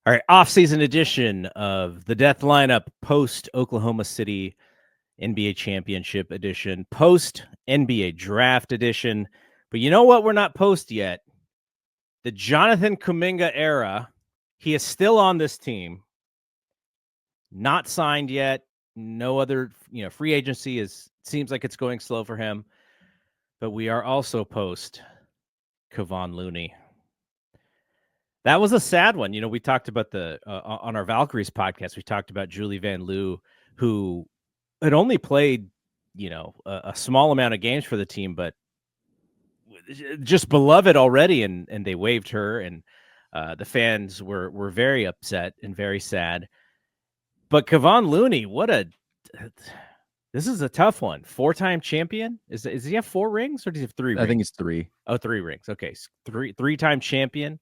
All right, off-season edition of the Death Lineup, post Oklahoma City NBA Championship edition, post NBA Draft edition. But you know what? We're not post yet. The Jonathan Kuminga era. He is still on this team. Not signed yet. No other, free agency seems like it's going slow for him. But we are also post Kevon Looney. That was a sad one. We talked about on our Valkyries podcast, we talked about Julie Van Loo, who had only played, a small amount of games for the team, but just beloved already. And they waived her, and the fans were very upset and very sad. But Kevon Looney, this is a tough one. 4-time champion. Is he have 4 rings or does he have 3 rings? I think it's 3. Oh, 3 rings. Okay. 3-time champion.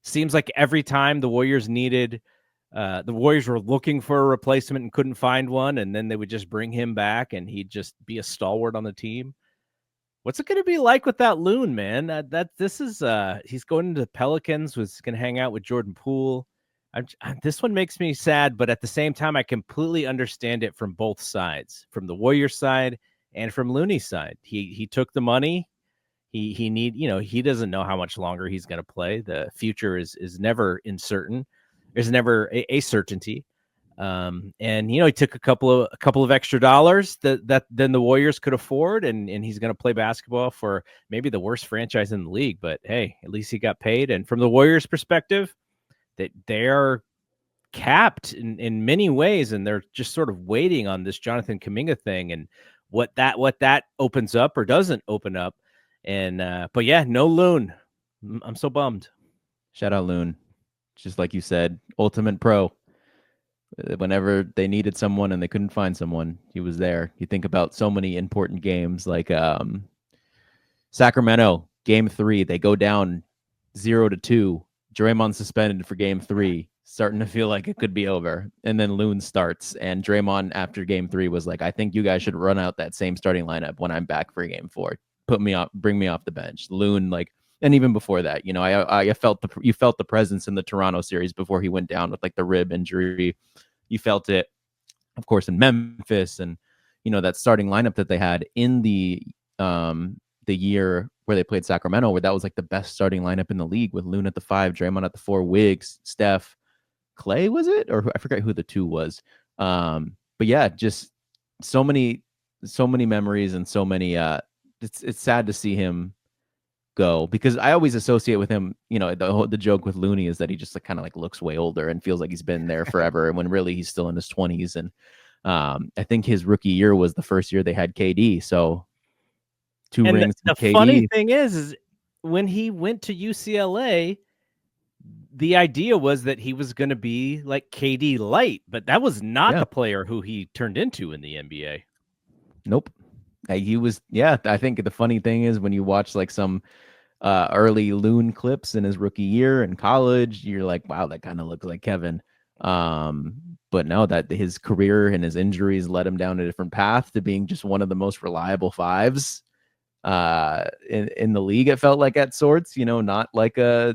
Seems like every time the Warriors the Warriors were looking for a replacement and couldn't find one, and then they would just bring him back, and he'd just be a stalwart on the team. What's it going to be like with that Loon, man? He's going into the Pelicans, was going to hang out with Jordan Poole. This one makes me sad, but at the same time, I completely understand it from both sides, from the Warriors side and from Looney's side. He took the money. He doesn't know how much longer he's going to play. The future is never uncertain. There's never a certainty. And he took a couple of extra dollars that then the Warriors could afford, and he's going to play basketball for maybe the worst franchise in the league. But hey, at least he got paid. And from the Warriors' perspective, that they are capped in many ways, and they're just sort of waiting on this Jonathan Kuminga thing and what that opens up or doesn't open up. And but yeah, no Loon. I'm so bummed. Shout out Loon. Just like you said, ultimate pro. Whenever they needed someone and they couldn't find someone, he was there. You think about so many important games like Sacramento, game 3, they go down 0-2. Draymond suspended for game 3, starting to feel like it could be over. And then Loon starts, and Draymond after game 3 was like, I think you guys should run out that same starting lineup when I'm back for game 4. Put me off, bring me off the bench. Loon, and even before that, I felt you felt the presence in the Toronto series before he went down with the rib injury. You felt it, of course, in Memphis, and that starting lineup that they had in the year where they played Sacramento, where that was the best starting lineup in the league with Loon at the 5, Draymond at the 4, Wiggs, Steph, Clay, was it? Or I forgot who the 2 was. But yeah, just so many memories and so many. It's sad to see him go, because I always associate with him, the joke with Looney is that he just kind of looks way older and feels like he's been there forever, and when really he's still in his 20s. And I think his rookie year was the first year they had KD, so 2 rings. The KD. Funny thing is when he went to UCLA, the idea was that he was going to be like KD light, but that was not the player who he turned into in the NBA. Nope. He was, I think the funny thing is when you watch some early Loon clips in his rookie year in college, you're like, wow, that kind of looks like Kevin. But no, that his career and his injuries led him down a different path to being just one of the most reliable 5s in the league. It felt like at sorts, not like a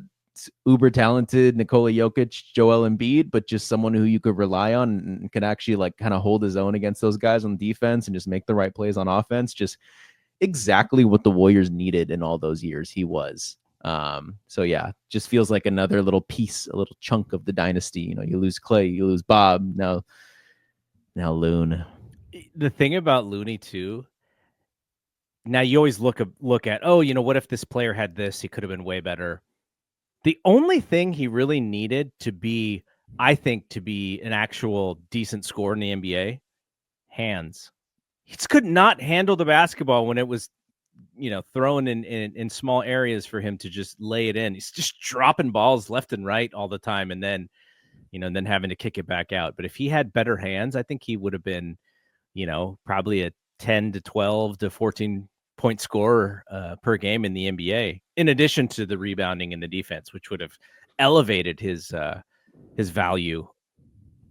uber talented Nikola Jokic, Joel Embiid, but just someone who you could rely on and could actually kind of hold his own against those guys on defense and just make the right plays on offense. Just exactly what the Warriors needed in all those years. He was. So yeah, just feels like another little piece, a little chunk of the dynasty. You lose Clay, you lose Bob, now Loon. The thing about Looney too, now you always look at, what if this player had this? He could have been way better. The only thing he really needed to be an actual decent scorer in the NBA, hands. He just could not handle the basketball when it was, thrown in small areas for him to just lay it in. He's just dropping balls left and right all the time, and then, then having to kick it back out. But if he had better hands, I think he would have been, probably a 10 to 12 to 14 point scorer per game in the NBA, in addition to the rebounding and the defense, which would have elevated his value.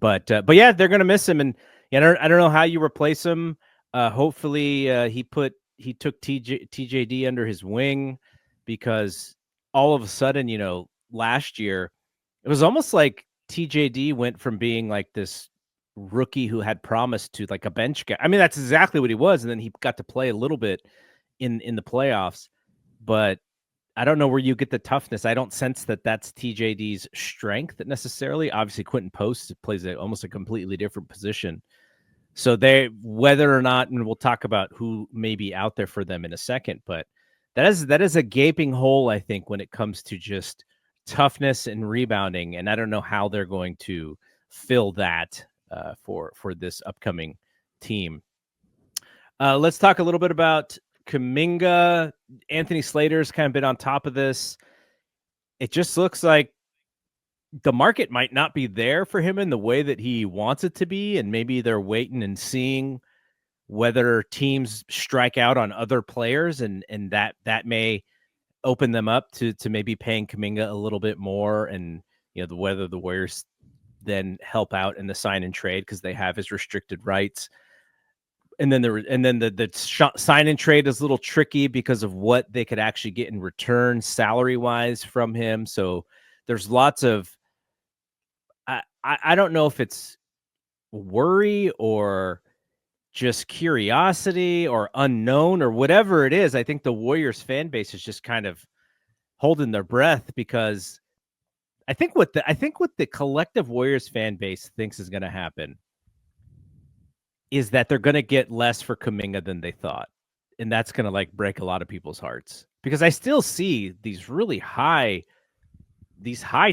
But yeah, they're going to miss him, and I don't know how you replace him. Hopefully he took TJD under his wing, because all of a sudden, last year it was almost like TJD went from being like this rookie who had promise to like a bench guy. I mean, that's exactly what he was, and then he got to play a little bit in the playoffs. But I don't know where you get the toughness. I don't sense that that's TJD's strength necessarily. Obviously, Quentin Post plays almost a completely different position. So whether or not, and we'll talk about who may be out there for them in a second, but that is a gaping hole, I think, when it comes to just toughness and rebounding. And I don't know how they're going to fill that for this upcoming team. Let's talk a little bit about Kuminga. Anthony Slater's kind of been on top of this. It just looks like the market might not be there for him in the way that he wants it to be, and maybe they're waiting and seeing whether teams strike out on other players, and that may open them up to maybe paying Kuminga a little bit more, and whether the Warriors then help out in the sign and trade because they have his restricted rights. And then the sign and trade is a little tricky because of what they could actually get in return salary wise from him. So there's lots of, I don't know if it's worry or just curiosity or unknown or whatever it is. I think the Warriors fan base is just kind of holding their breath because I think what the collective Warriors fan base thinks is going to happen is that they're going to get less for Kuminga than they thought. And that's going to like break a lot of people's hearts because I still see these really high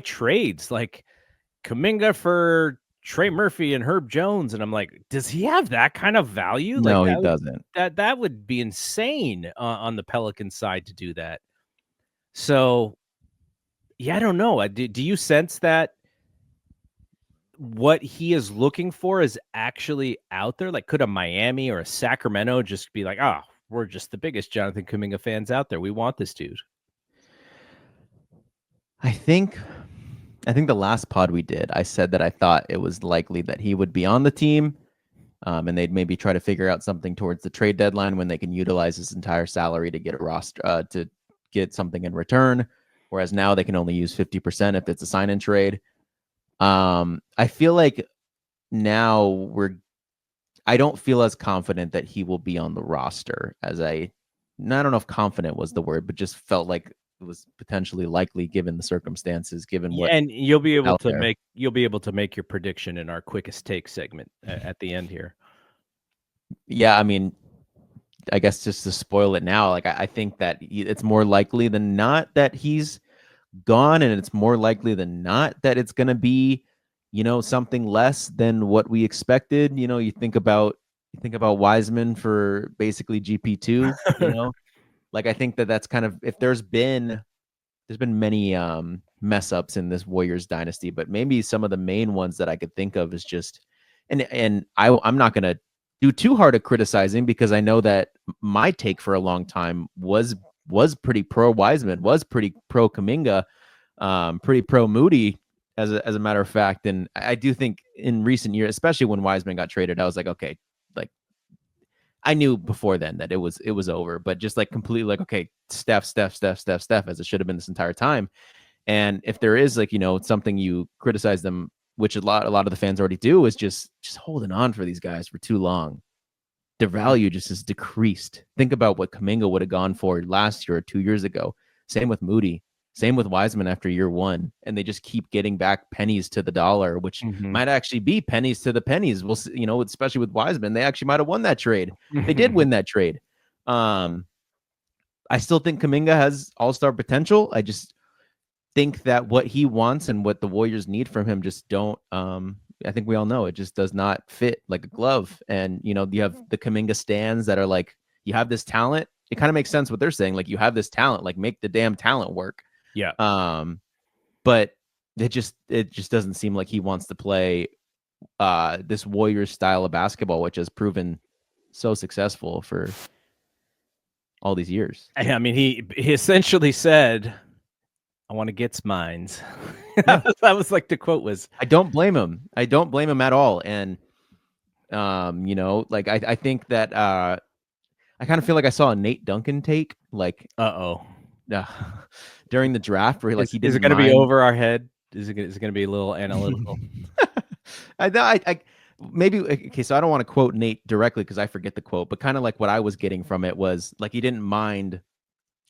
trades like Kuminga for Trey Murphy and Herb Jones. And I'm like, does he have that kind of value? No, like he doesn't. That would be insane on the Pelican side to do that. So yeah, I don't know. Do you sense that what he is looking for is actually out there? Like, could a Miami or a Sacramento just be like, oh, we're just the biggest Jonathan Kuminga fans out there. We want this dude. I think the last pod we did, I said that I thought it was likely that he would be on the team, and they'd maybe try to figure out something towards the trade deadline when they can utilize his entire salary to get a roster, to get something in return. Whereas now they can only use 50% if it's a sign and trade. I feel like now I don't feel as confident that he will be on the roster as I don't know if confident was the word, but just felt like it was potentially likely given the circumstances, given what. And you'll be able to make your prediction in our quickest take segment at the end here. Yeah, I mean, I guess just to spoil it now, like I think that it's more likely than not that he's gone, and it's more likely than not that it's going to be, something less than what we expected. You think about Wiseman for basically GP2. Like I think that's kind of, if there's been many mess ups in this Warriors dynasty, but maybe some of the main ones that I could think of is just, and I'm not going to do too hard of criticizing because I know that my take for a long time was pretty pro Wiseman, was pretty pro Kuminga, pretty pro Moody as a matter of fact. And I do think in recent years, especially when Wiseman got traded, I was like, okay, like I knew before then that it was over, but just like completely like, okay, Steph, as it should have been this entire time. And if there is like, something you criticize them, which a lot of the fans already do, is just holding on for these guys for too long. Their value just is decreased. Think about what Kuminga would have gone for last year or 2 years ago. Same with Moody. Same with Wiseman after year one. And they just keep getting back pennies to the dollar, which might actually be pennies to the pennies. We'll see, especially with Wiseman, they actually might have won that trade. They did win that trade. I still think Kuminga has all-star potential. I just think that what he wants and what the Warriors need from him just don't, I think we all know it just does not fit like a glove. And, you have the Kuminga stands that are like, you have this talent. It kind of makes sense what they're saying. Like, you have this talent, like make the damn talent work. Yeah. But it just doesn't seem like he wants to play this Warriors style of basketball, which has proven so successful for all these years. I mean, he essentially said, I want to get mines. That was like the quote was. I don't blame him. I don't blame him at all. And, like I think that I kind of feel like I saw a Nate Duncan take, like, during the draft where like he didn't. Is it going to be over our head? Is it going to be a little analytical? I maybe okay. So I don't want to quote Nate directly because I forget the quote, but kind of like what I was getting from it was like he didn't mind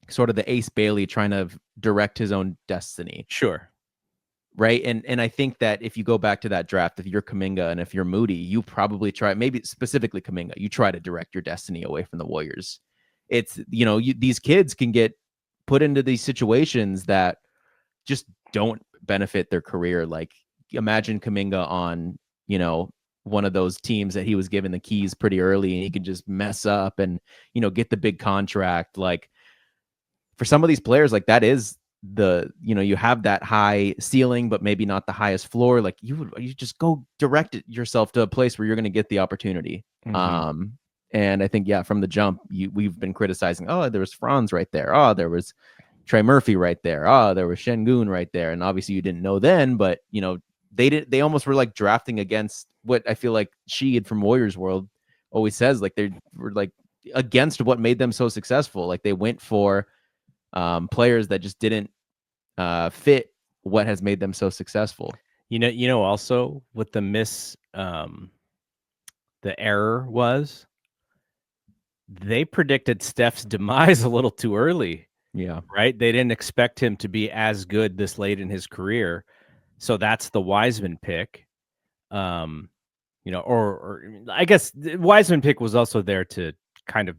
sort of the Ace Bailey trying to direct his own destiny. Sure. Right. And I think that if you go back to that draft, if you're Kuminga and if you're Moody, you probably try, maybe specifically Kuminga, you try to direct your destiny away from the Warriors. It's, these kids can get put into these situations that just don't benefit their career. Like imagine Kuminga on, one of those teams that he was given the keys pretty early and he can just mess up and, get the big contract. Like for some of these players, like that is you have that high ceiling, but maybe not the highest floor. Like you just go direct it yourself to a place where you're going to get the opportunity. Mm-hmm. And I think, from the jump, we've been criticizing, oh, there was Franz right there. Oh, there was Trey Murphy right there. Oh, there was Şengün right there. And obviously you didn't know then, but they almost were like drafting against what I feel like Sheed from Warriors World always says, like they were like against what made them so successful. Like they went for players that just didn't fit what has made them so successful. Also what the error was, they predicted Steph's demise a little too early. Yeah. Right. They didn't expect him to be as good this late in his career. So that's the Wiseman pick. Or I guess the Wiseman pick was also there to kind of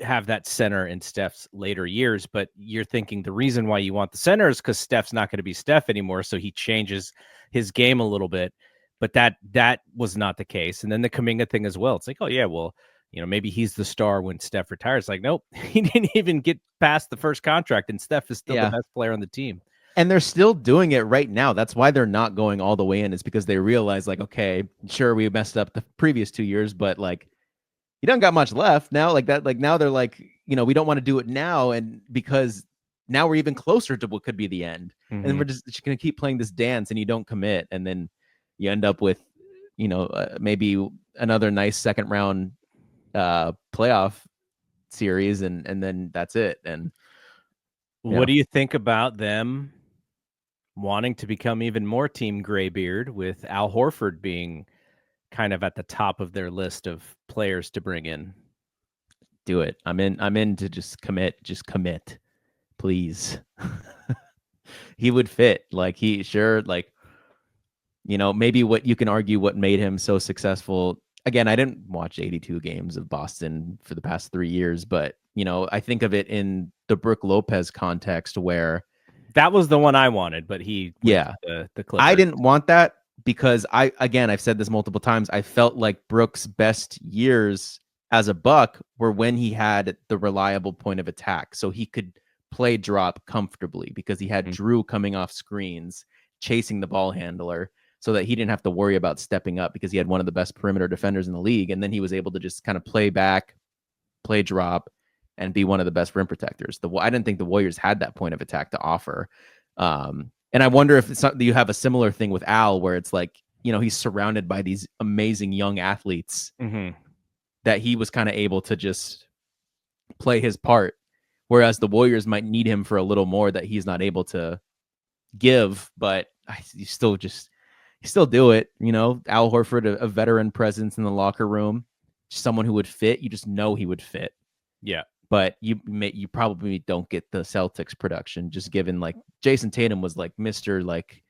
have that center in Steph's later years, but you're thinking the reason why you want the center is because Steph's not going to be Steph anymore, so he changes his game a little bit. But that was not the case. And then the Kuminga thing as well. It's like, oh yeah, well, maybe he's the star when Steph retires. Like, nope, he didn't even get past the first contract, and Steph is still the best player on the team. And they're still doing it right now. That's why they're not going all the way in, is because they realize, like, okay, sure, we messed up the previous 2 years, but like, you don't got much left now. Like that, like now they're like, we don't want to do it now, and because now we're even closer to what could be the end, and we're just going to keep playing this dance, and you don't commit, and then you end up with, maybe another nice second round playoff series, and then that's it. And what do you think about them wanting to become even more Team Graybeard, with Al Horford being kind of at the top of their list of players to bring in? Do it. I'm in to just commit, please. He would fit. Like maybe what you can argue what made him so successful. Again, I didn't watch 82 games of Boston for the past 3 years, but I think of it in the Brook Lopez context, where that was the one I wanted, but the Clippers. I didn't want that because I've said this multiple times. I felt like Brook's best years as a Buck were when he had the reliable point of attack, so he could play drop comfortably because he had Drew coming off screens, chasing the ball handler, so that he didn't have to worry about stepping up because he had one of the best perimeter defenders in the league. And then he was able to just kind of play back, play drop, and be one of the best rim protectors. I didn't think the Warriors had that point of attack to offer. And I wonder if you have a similar thing with Al, where it's like, he's surrounded by these amazing young athletes that he was kind of able to just play his part. Whereas the Warriors might need him for a little more that he's not able to give, but you still do it. Al Horford, a veteran presence in the locker room, someone who would fit. You just know he would fit. Yeah. But you probably don't get the Celtics production, just given like Jason Tatum was like Mr. like,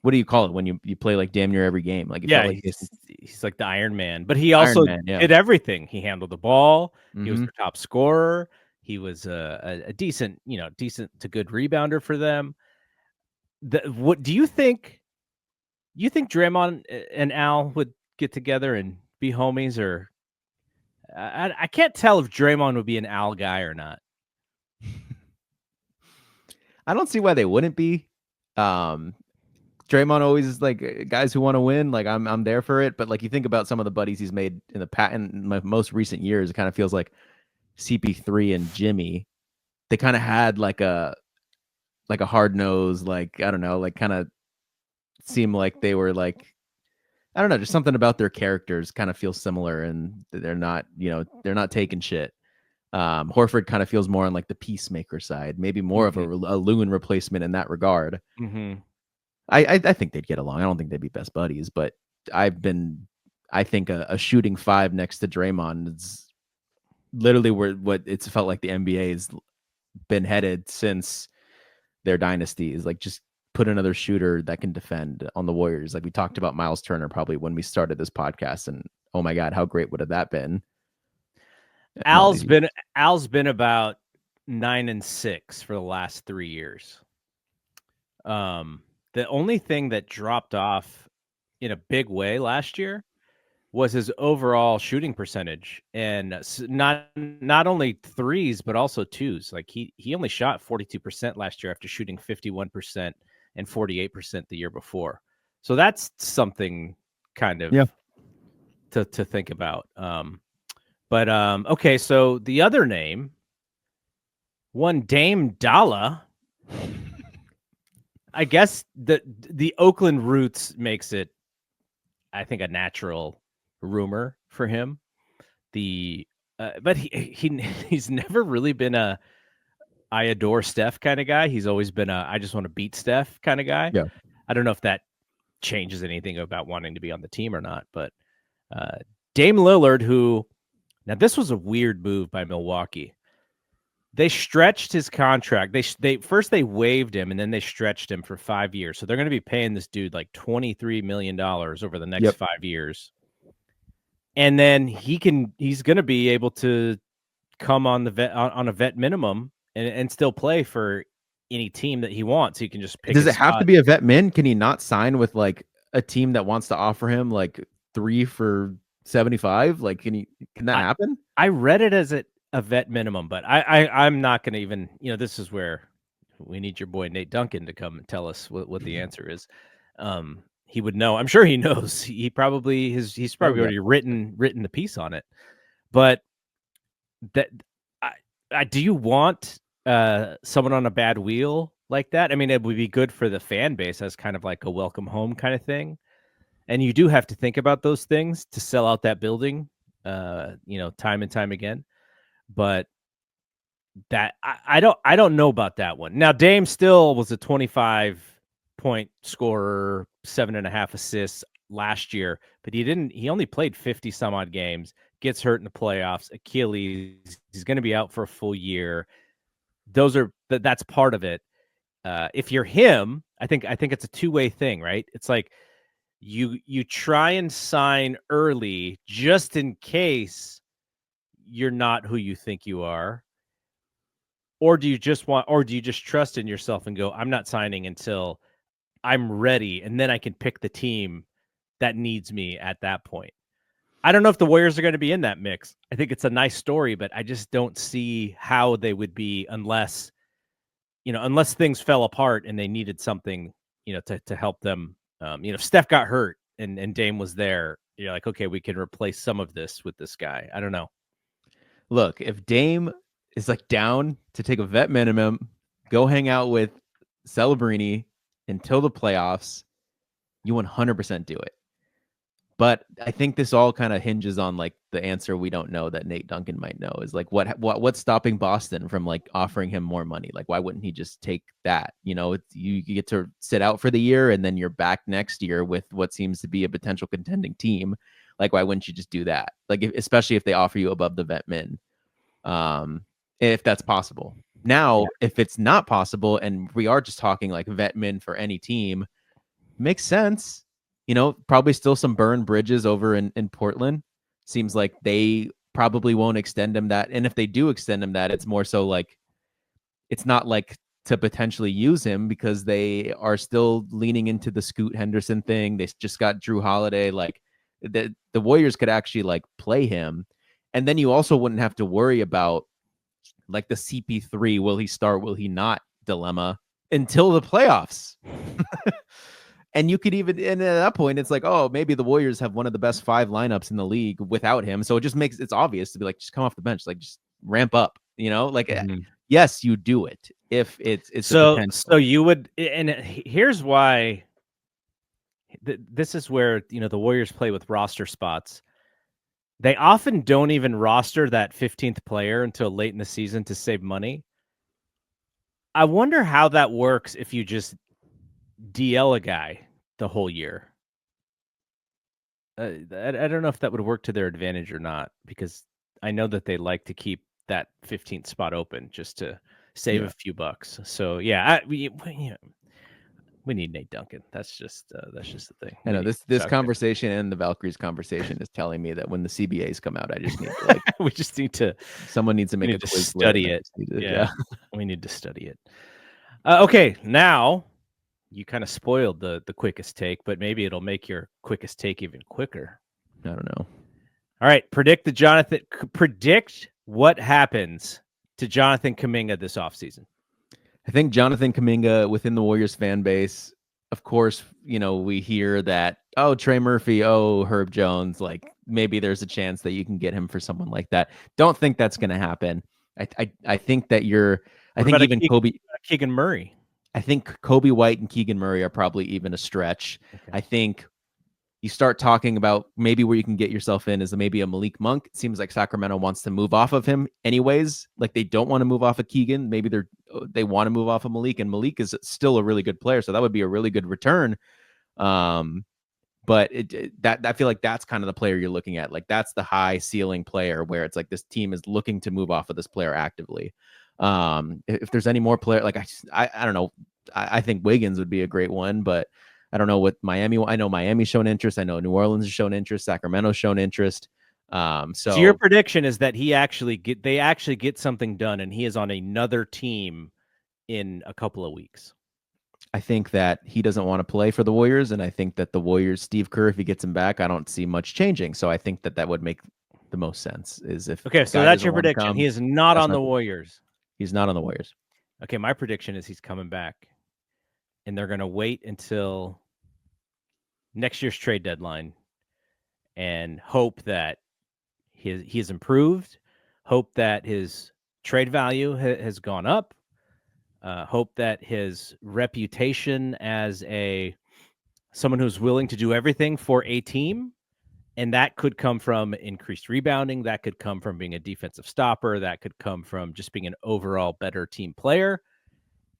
what do you call it when you play like damn near every game? Like, he's like the Iron Man, but he also did everything. He handled the ball. He was the top scorer. He was a decent to good rebounder for them. What do you think? You think Draymond and Al would get together and be homies, or I can't tell if Draymond would be an Al guy or not. I don't see why they wouldn't be. Draymond always is like, guys who want to win, like I'm there for it. But like you think about some of the buddies he's made in my most recent years, it kind of feels like CP3 and Jimmy. They kind of had like a hard nose, like I don't know, like kind of seem like they were like, I don't know, just something about their characters kind of feels similar, and they're not taking shit. Horford kind of feels more on like the peacemaker side, maybe more of a Loon replacement in that regard. I think they'd get along. I don't think they'd be best buddies, but I think a shooting 5 next to Draymond is literally what it's felt like the NBA has been headed since their dynasties. Like, just put another shooter that can defend on the Warriors. Like, we talked about Miles Turner probably when we started this podcast, and oh my God, how great would have that been? Al's been about 9-6 for the last 3 years. The only thing that dropped off in a big way last year was his overall shooting percentage, and not only threes but also twos. Like he only shot 42% last year after shooting 51% and 48% the year before. So that's something kind of to think about. Okay, so the other name, one Dame Dalla. I guess the Oakland roots makes it, I think, a natural rumor for him. But he's never really been a I adore Steph kind of guy. He's always been a I just want to beat Steph kind of guy. Yeah. I don't know if that changes anything about wanting to be on the team or not, but Dame Lillard, who now this was a weird move by Milwaukee. They stretched his contract. They first they waived him and then they stretched him for 5 years. So they're going to be paying this dude like $23 million over the next 5 years. And then he's going to be able to come on a vet minimum and still play for any team that he wants. He can just pick. Does it have to be a vet min? Can he not sign with like a team that wants to offer him like 3 for $75? Like, can that happen? I read it as a vet minimum, but I'm not going to even, this is where we need your boy Nate Duncan to come and tell us what the answer is. He would know. I'm sure he knows. He's probably already written the piece on it. But that do you want someone on a bad wheel like that? I mean, it would be good for the fan base as kind of like a welcome home kind of thing. And you do have to think about those things to sell out that building, time and time again. But that I don't know about that one. Now, Dame still was a 25-point scorer, 7.5 assists last year, but he only played 50 some odd games, gets hurt in the playoffs, Achilles, he's going to be out for a full year. That's part of it. If you're him, I think it's a two-way thing, right? It's like you try and sign early just in case you're not who you think you are, or do you just trust in yourself and go, I'm not signing until I'm ready, and then I can pick the team that needs me at that point. I don't know if the Warriors are going to be in that mix. I think it's a nice story, but I just don't see how they would be unless things fell apart and they needed something, to help them. If Steph got hurt and Dame was there, you're like, okay, we can replace some of this with this guy. I don't know. Look, if Dame is like down to take a vet minimum, go hang out with Celebrini until the playoffs, you 100% do it. But I think this all kind of hinges on like the answer we don't know that Nate Duncan might know is like what's stopping Boston from like offering him more money? Like, why wouldn't he just take that? You get to sit out for the year and then you're back next year with what seems to be a potential contending team. Like, why wouldn't you just do that? Like, especially if they offer you above the vet min, if that's possible. Now, if it's not possible and we are just talking like vet min for any team, makes sense. Probably still some burn bridges over in Portland. Seems like they probably won't extend him that. And if they do extend him that, it's more so like, it's not like to potentially use him because they are still leaning into the Scoot Henderson thing. They just got Drew Holiday. Like the Warriors could actually like play him. And then you also wouldn't have to worry about like the CP3, will he start, will he not dilemma until the playoffs. And you could even, and at that point, it's like, oh, maybe the Warriors have one of the best 5 lineups in the league without him. So it just makes it's obvious to be like, just come off the bench, like just ramp up, Yes, you do it if it's so you would. And here's why. This is where the Warriors play with roster spots. They often don't even roster that 15th player until late in the season to save money. I wonder how that works if you just DL a guy the whole year. I don't know if that would work to their advantage or not, because I know that they like to keep that 15th spot open just to save a few bucks. So yeah, we need Nate Duncan. That's just the thing. I know this conversation and the Valkyries conversation is telling me that when the CBAs come out, I just need to we just need to. Someone needs to make a quiz study it. Yeah, we need to study it. Okay, now you kind of spoiled the quickest take, but maybe it'll make your quickest take even quicker. I don't know. All right, predict what happens to Jonathan Kuminga this offseason. I think Jonathan Kuminga within the Warriors fan base, of course, we hear that, oh, Trey Murphy, oh, Herb Jones, like maybe there's a chance that you can get him for someone like that. Don't think that's going to happen. I think that Keegan Murray. I think Kobe White and Keegan Murray are probably even a stretch. Okay. I think you start talking about maybe where you can get yourself in is maybe a Malik Monk. It seems like Sacramento wants to move off of him anyways. Like they don't want to move off of Keegan. Maybe they want to move off of Malik, and Malik is still a really good player. So that would be a really good return. But I feel like that's kind of the player you're looking at. Like that's the high ceiling player where it's like this team is looking to move off of this player actively. If there's any more player, like I don't know. I think Wiggins would be a great one, but I don't know what Miami. I know Miami's shown interest. I know New Orleans has shown interest. Sacramento's shown interest. So your prediction is that they actually get something done, and he is on another team in a couple of weeks. I think that he doesn't want to play for the Warriors, and I think that the Warriors, Steve Kerr, if he gets him back, I don't see much changing. So I think that would make the most sense. Is if so that's your prediction. He is not on the Warriors. He's not on the Warriors. Okay, my prediction is he's coming back, and they're going to wait until next year's trade deadline and hope that he's improved, hope that his trade value has gone up, hope that his reputation as someone who's willing to do everything for a team, and that could come from increased rebounding, that could come from being a defensive stopper, that could come from just being an overall better team player.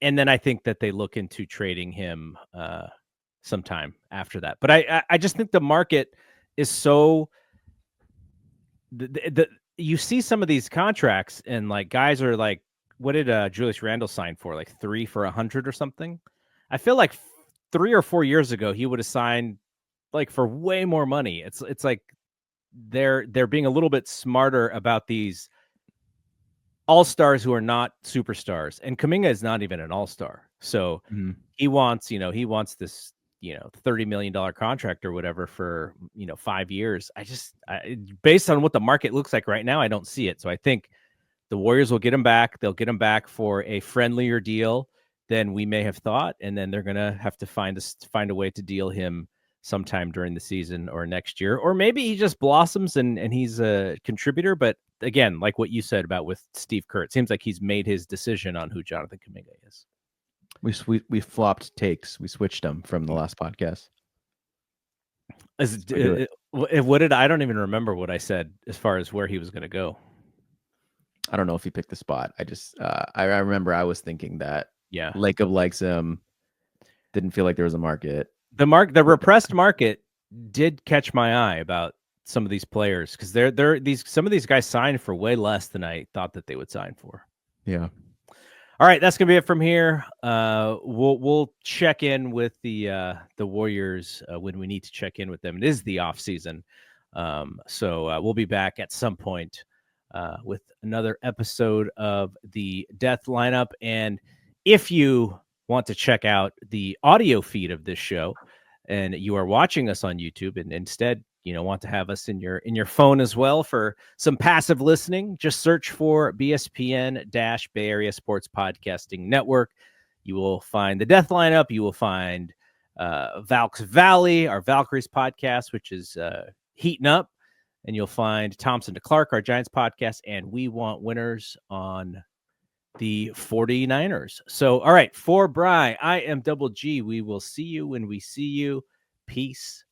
And then I think that they look into trading him sometime after that. But I just think the market is so you see some of these contracts and like guys are like, what did Julius Randle sign for? Like 3 for $100 or something. I feel like 3 or 4 years ago he would have signed like for way more money. It's like they're being a little bit smarter about these all-stars who are not superstars, and Kuminga is not even an all-star. So he wants this, $30 million contract or whatever for, 5 years. Based on what the market looks like right now, I don't see it. So I think the Warriors will get him back. They'll get him back for a friendlier deal than we may have thought. And then they're going to have to find a way to deal him sometime during the season or next year, or maybe he just blossoms and he's a contributor. But again, like what you said about with Steve Kerr, it seems like he's made his decision on who Jonathan Kuminga is. We flopped takes. We switched them from the last podcast. What did I don't even remember what I said as far as where he was going to go. I don't know if he picked the spot. I just I remember I was thinking that Lacob likes him. Didn't feel like there was a market. The repressed market did catch my eye about some of these players because some of these guys signed for way less than I thought that they would sign for. Yeah. All right, that's gonna be it from here. We'll check in with the Warriors when we need to check in with them. It is the off season, so we'll be back at some point with another episode of the Death Lineup. And if you want to check out the audio feed of this show, and you are watching us on YouTube, and instead want to have us in your phone as well for some passive listening, just search for BSPN-Bay Area Sports Podcasting Network. You will find the Death Lineup. You will find Valks Valley, our Valkyries podcast, which is heating up, and you'll find Thompson to Clark, our Giants podcast, and We Want Winners on the 49ers. So, all right, for Bry, I am Double G. We will see you when we see you. Peace